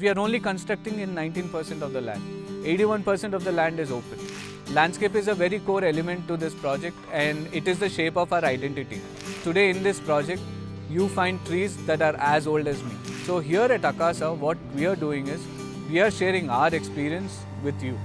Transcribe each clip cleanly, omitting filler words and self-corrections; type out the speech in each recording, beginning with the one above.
we are only constructing in 19% of the land. 81% of the land is open. Landscape is a very core element to this project and it is the shape of our identity. Today in this project, you find trees that are as old as me. So here at Akasa, what we are doing is, we are sharing our experience with you.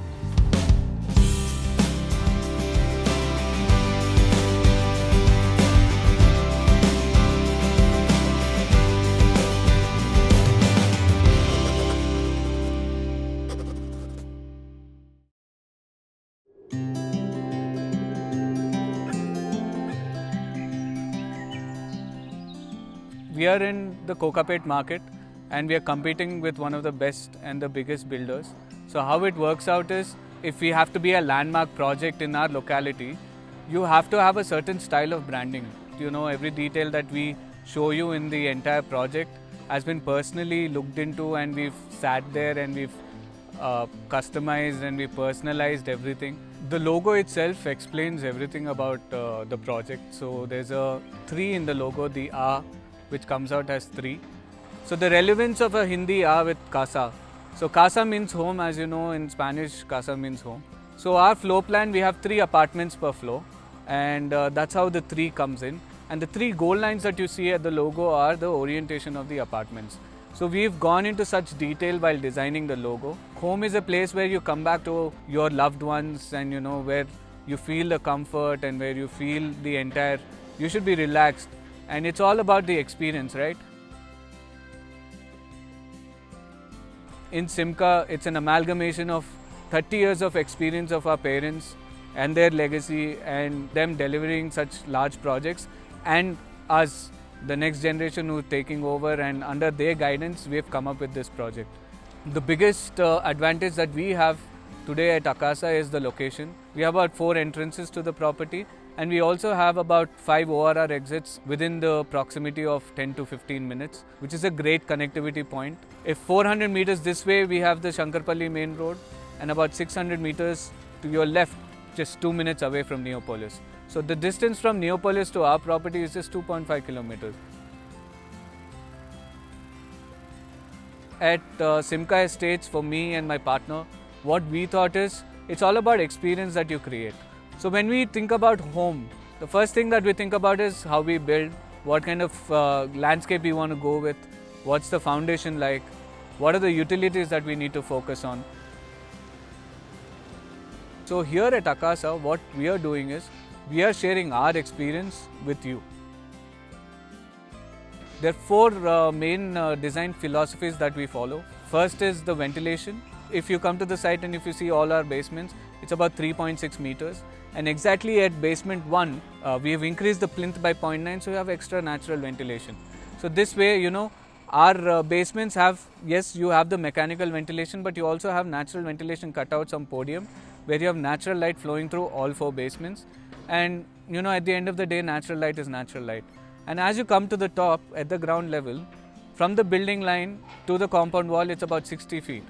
We are in the Kokapet market and we are competing with one of the best and the biggest builders. So how it works out is, if we have to be a landmark project in our locality, you have to have a certain style of branding. You know, every detail that we show you in the entire project has been personally looked into, and we've sat there and we've customized and we personalized everything. The logo itself explains everything about the project. So there's a 3 in the logo, the A, which comes out as 3. So the relevance of a Hindi A with Casa. So Casa means home, as you know, in Spanish Casa means home. So our floor plan, we have 3 apartments per floor, and that's how the 3 comes in. And the 3 gold lines that you see at the logo are the orientation of the apartments. So we've gone into such detail while designing the logo. Home is a place where you come back to your loved ones, and you know, where you feel the comfort and where you feel the entire, you should be relaxed. And it's all about the experience, right? In Simca, it's an amalgamation of 30 years of experience of our parents and their legacy and them delivering such large projects, and us, the next generation who's taking over, and under their guidance, we've come up with this project. The biggest advantage that we have today at Akasa is the location. We have about 4 entrances to the property, and we also have about 5 ORR exits within the proximity of 10 to 15 minutes, which is a great connectivity point. If 400 meters this way, we have the Shankarpalli main road, and about 600 meters to your left, just 2 minutes away from Neopolis. So the distance from Neopolis to our property is just 2.5 kilometers. At Simca Estates, for me and my partner, what we thought is, it's all about experience that you create. So when we think about home, the first thing that we think about is how we build, what kind of landscape we want to go with, what's the foundation like, what are the utilities that we need to focus on. So here at Acasa, what we are doing is, we are sharing our experience with you. There are 4 main design philosophies that we follow. First is the ventilation. If you come to the site and if you see all our basements, it's about 3.6 meters. And exactly at basement 1, we have increased the plinth by 0.9, so you have extra natural ventilation. So this way, you know, our basements have, yes, you have the mechanical ventilation, but you also have natural ventilation cutouts on podium, where you have natural light flowing through all 4 basements. And you know, at the end of the day, natural light is natural light. And as you come to the top, at the ground level, from the building line to the compound wall, it's about 60 feet.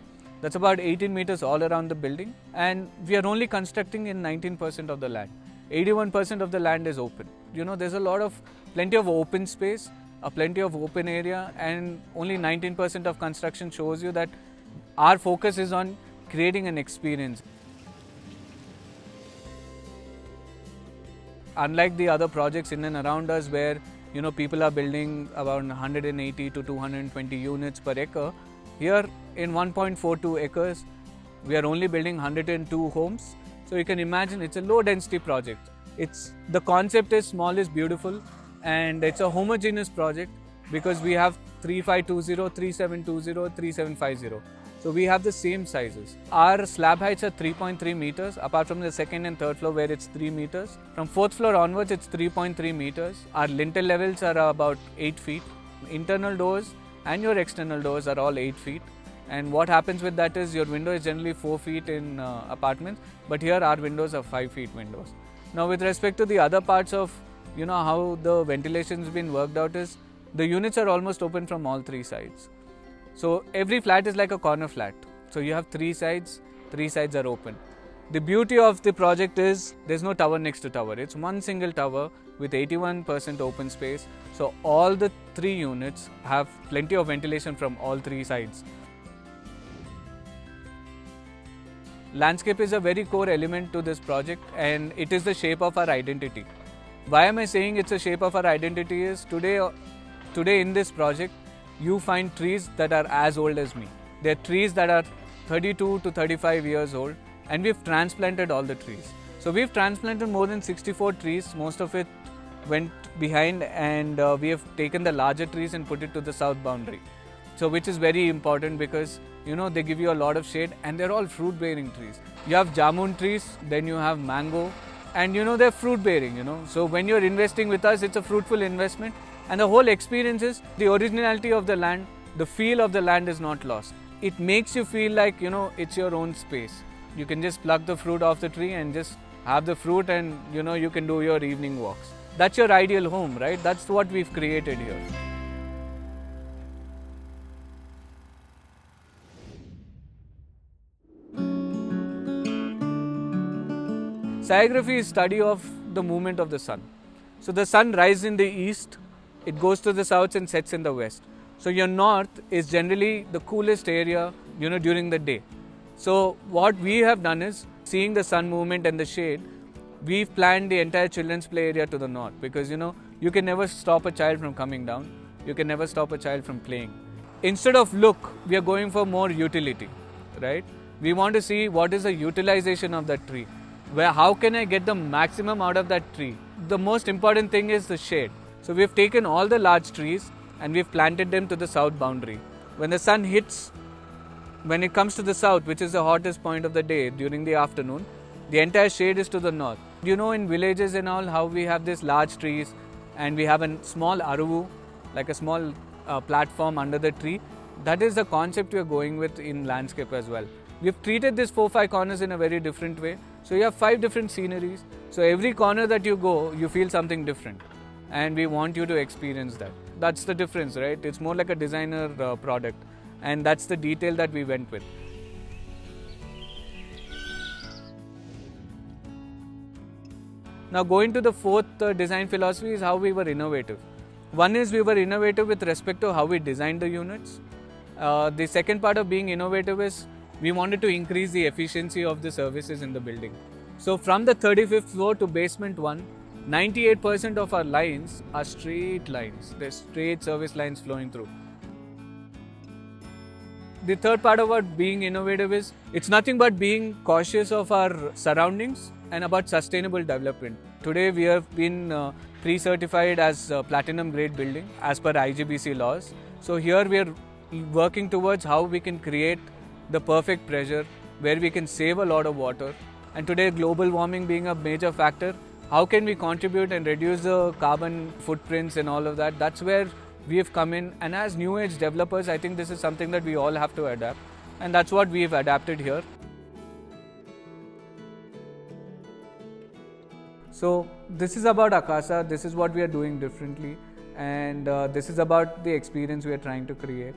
That's about 18 meters all around the building, and we are only constructing in 19% of the land. 81% of the land is open. You know, there's plenty of open space, plenty of open area, and only 19% of construction shows you that our focus is on creating an experience. Unlike the other projects in and around us, where you know, people are building about 180 to 220 units per acre, here in 1.42 acres, we are only building 102 homes. So you can imagine, it's a low density project. The concept is small is beautiful, and it's a homogeneous project because we have 3520, 3720, 3750. So we have the same sizes. Our slab heights are 3.3 meters, apart from the 2nd and 3rd floor where it's 3 meters. From 4th floor onwards, it's 3.3 meters. Our lintel levels are about 8 feet. Internal doors and your external doors are all 8 feet. And what happens with that is, your window is generally 4 feet in apartments, but here our windows are 5 feet windows. Now with respect to the other parts of, you know, how the ventilation has been worked out is, the units are almost open from all 3 sides. So every flat is like a corner flat. So you have 3 sides are open. The beauty of the project is, there's no tower next to tower. It's one single tower with 81% open space. So all the 3 units have plenty of ventilation from all 3 sides. landscape is a very core element to this project, and it is the shape of our identity. Why am I saying it's a shape of our identity is today in this project, you find trees that are as old as me. They're trees that are 32 to 35 years old, and we've transplanted all the trees. So we've transplanted more than 64 trees, most of it went behind, and we have taken the larger trees and put it to the south boundary. So which is very important because they give you a lot of shade, and they're all fruit bearing trees. You have jamun trees, then you have mango, and they're fruit bearing. So when you're investing with us, it's a fruitful investment, and the whole experience is the originality of the land, the feel of the land is not lost. It makes you feel like it's your own space. You can just pluck the fruit off the tree and just have the fruit, and you can do your evening walks. That's your ideal home, right? That's what we've created here. Sciography is study of the movement of the sun. So the sun rises in the east, it goes to the south and sets in the west. So your north is generally the coolest area, during the day. So what we have done is, seeing the sun movement and the shade, we've planned the entire children's play area to the north, because you can never stop a child from coming down, you can never stop a child from playing. Instead of look, we are going for more utility, right? We want to see what is the utilization of that tree. How can I get the maximum out of that tree? The most important thing is the shade. So we've taken all the large trees and we've planted them to the south boundary. When the sun hits, when it comes to the south, which is the hottest point of the day during the afternoon, the entire shade is to the north. In villages and all, how we have these large trees and we have a small aravu, like a small platform under the tree. That is the concept we are going with in landscape as well. We've treated these 4-5 corners in a very different way. So you have 5 different sceneries. So every corner that you go, you feel something different. And we want you to experience that. That's the difference, right? It's more like a designer product. And that's the detail that we went with. Now going to the fourth design philosophy is how we were innovative. One is we were innovative with respect to how we designed the units. The second part of being innovative is we wanted to increase the efficiency of the services in the building. So from the 35th floor to basement 1, 98% of our lines are straight lines. They're straight service lines flowing through. The third part about being innovative is it's nothing but being cautious of our surroundings and about sustainable development. Today we have been pre-certified as a platinum grade building as per IGBC laws. So here we are working towards how we can create the perfect pressure where we can save a lot of water. And today global warming being a major factor, how can we contribute and reduce the carbon footprints and all of that? That's where we have come in, and as new age developers, I think this is something that we all have to adapt, and that's what we've adapted here. So this is about Akasa, this is what we are doing differently, and this is about the experience we are trying to create.